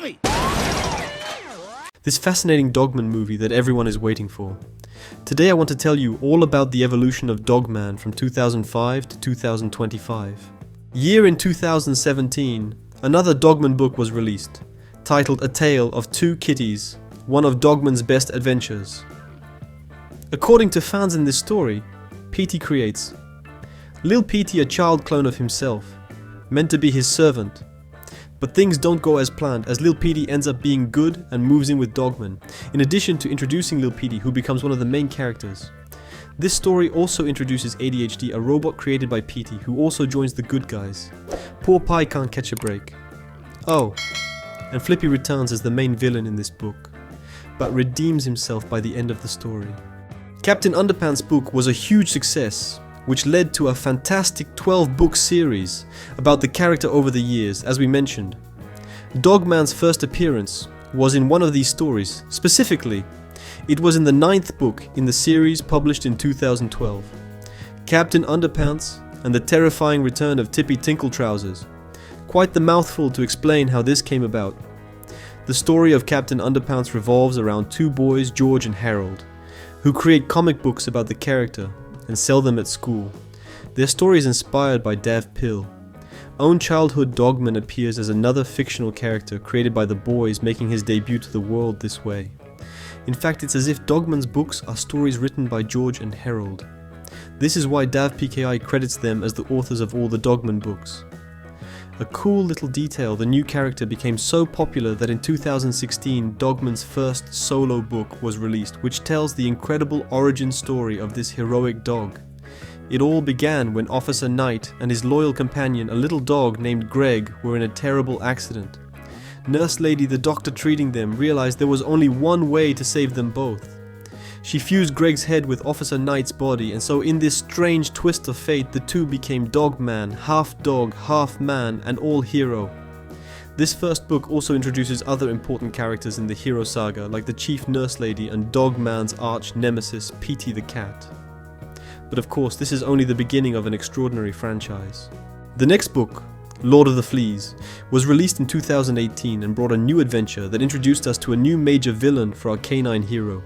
me! This fascinating Dogman movie that everyone is waiting for. Today I want to tell you all about the evolution of Dogman from 2005 to 2025. Year in 2017, another Dogman book was released, titled A Tale of Two Kitties, one of Dogman's best adventures. According to fans in this story, Petey creates Lil Petey, a child clone of himself, meant to be his servant. But things don't go as planned, as Lil Petey ends up being good and moves in with Dogman, in addition to introducing Lil Petey, who becomes one of the main characters. This story also introduces ADHD, a robot created by Petey, who also joins the good guys. Poor Pie can't catch a break. Oh, and Flippy returns as the main villain in this book, but redeems himself by the end of the story. Captain Underpants' book was a huge success, which led to a fantastic 12-book series about the character over the years, as we mentioned. Dogman's first appearance was in one of these stories. Specifically, it was in the 9th book in the series published in 2012, Captain Underpants and the Terrifying Return of Tippy Tinkletrousers. Quite the mouthful to explain how this came about. The story of Captain Underpants revolves around two boys, George and Harold, who create comic books about the character and sell them at school. Their story is inspired by Dav Pill. Own childhood Dogman appears as another fictional character created by the boys, making his debut to the world this way. In fact, it's as if Dogman's books are stories written by George and Harold. This is why Dav PKI credits them as the authors of all the Dogman books. A cool little detail, the new character became so popular that in 2016 Dogman's first solo book was released, which tells the incredible origin story of this heroic dog. It all began when Officer Knight and his loyal companion, a little dog named Greg, were in a terrible accident. Nurse Lady, the doctor treating them, realized there was only one way to save them both. She fused Greg's head with Officer Knight's body, and so in this strange twist of fate, the two became Dogman, half dog, half man, and all hero. This first book also introduces other important characters in the hero saga, like the chief nurse lady and Dogman's arch nemesis, Petey the cat. But of course, this is only the beginning of an extraordinary franchise. The next book, Lord of the Fleas, was released in 2018 and brought a new adventure that introduced us to a new major villain for our canine hero.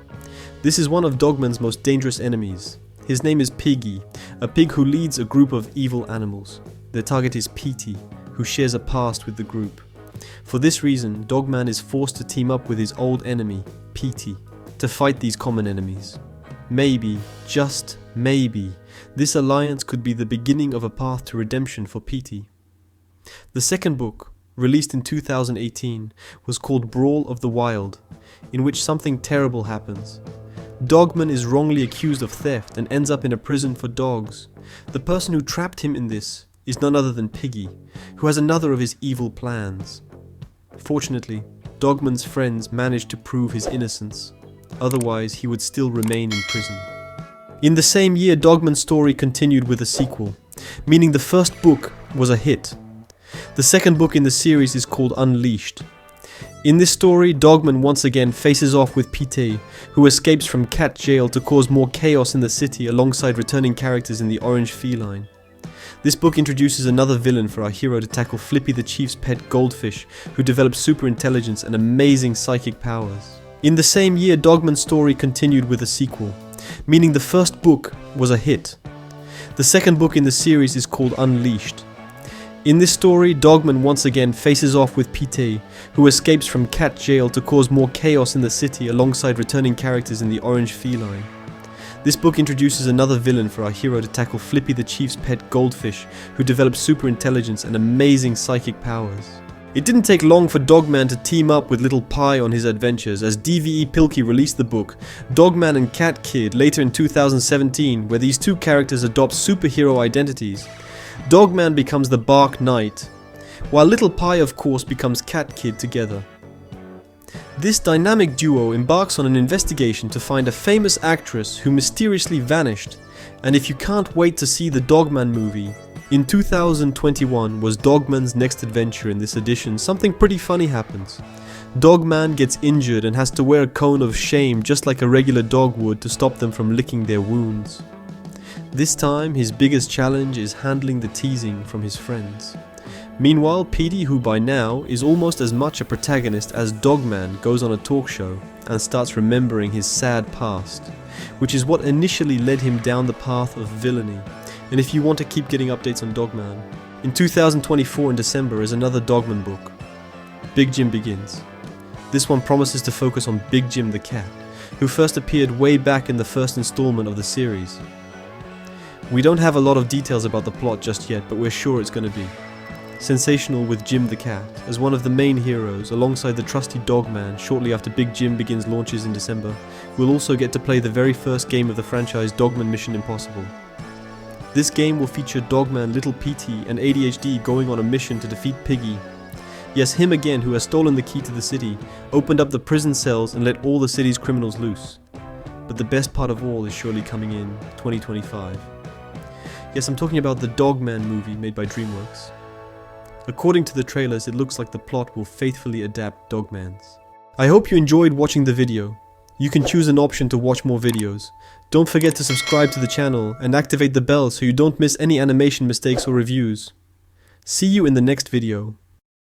This is one of Dogman's most dangerous enemies. His name is Piggy, a pig who leads a group of evil animals. Their target is Petey, who shares a past with the group. For this reason, Dogman is forced to team up with his old enemy, Petey, to fight these common enemies. Maybe, just maybe, this alliance could be the beginning of a path to redemption for Petey. The second book, released in 2018, was called Brawl of the Wild, in which something terrible happens. Dogman is wrongly accused of theft and ends up in a prison for dogs. The person who trapped him in this is none other than Piggy, who has another of his evil plans. Fortunately, Dogman's friends manage to prove his innocence, otherwise he would still remain in prison. In the same year, Dogman's story continued with a sequel, meaning the first book was a hit. The second book in the series is called Unleashed. In this story, Dogman once again faces off with Petey, who escapes from cat jail to cause more chaos in the city alongside returning characters in the orange feline. This book introduces another villain for our hero to tackle, Flippy the chief's pet goldfish, who develops super intelligence and amazing psychic powers. In the same year, Dogman's story continued with a sequel, meaning the first book was a hit. The second book in the series is called Unleashed. In this story, Dogman once again faces off with Petey, who escapes from cat jail to cause more chaos in the city alongside returning characters in the orange feline. This book introduces another villain for our hero to tackle, Flippy the chief's pet goldfish, who develops super intelligence and amazing psychic powers. It didn't take long for Dogman to team up with Little Pie on his adventures, as DVE Pilkey released the book Dogman and Cat Kid later in 2017, where these two characters adopt superhero identities. Dogman becomes the Bark Knight, while Little Pie of course becomes Cat Kid together. This dynamic duo embarks on an investigation to find a famous actress who mysteriously vanished, and if you can't wait to see the Dogman movie, in 2021 was Dogman's next adventure. In this edition, something pretty funny happens. Dogman gets injured and has to wear a cone of shame just like a regular dog would to stop them from licking their wounds. This time, his biggest challenge is handling the teasing from his friends. Meanwhile, Petey, who by now is almost as much a protagonist as Dogman, goes on a talk show and starts remembering his sad past, which is what initially led him down the path of villainy. And if you want to keep getting updates on Dogman, in 2024 in December is another Dogman book, Big Jim Begins. This one promises to focus on Big Jim the cat, who first appeared way back in the first installment of the series. We don't have a lot of details about the plot just yet, but we're sure it's going to be sensational, with Jim the cat as one of the main heroes alongside the trusty Dogman. Shortly after Big Jim Begins launches in December, we'll also get to play the very first game of the franchise, Dogman Mission Impossible. This game will feature Dogman, Little Petey and ADHD going on a mission to defeat Piggy. Yes, him again, who has stolen the key to the city, opened up the prison cells and let all the city's criminals loose. But the best part of all is surely coming in 2025. Yes, I'm talking about the Dogman movie made by DreamWorks. According to the trailers, it looks like the plot will faithfully adapt Dogman's. I hope you enjoyed watching the video. You can choose an option to watch more videos. Don't forget to subscribe to the channel and activate the bell so you don't miss any animation mistakes or reviews. See you in the next video.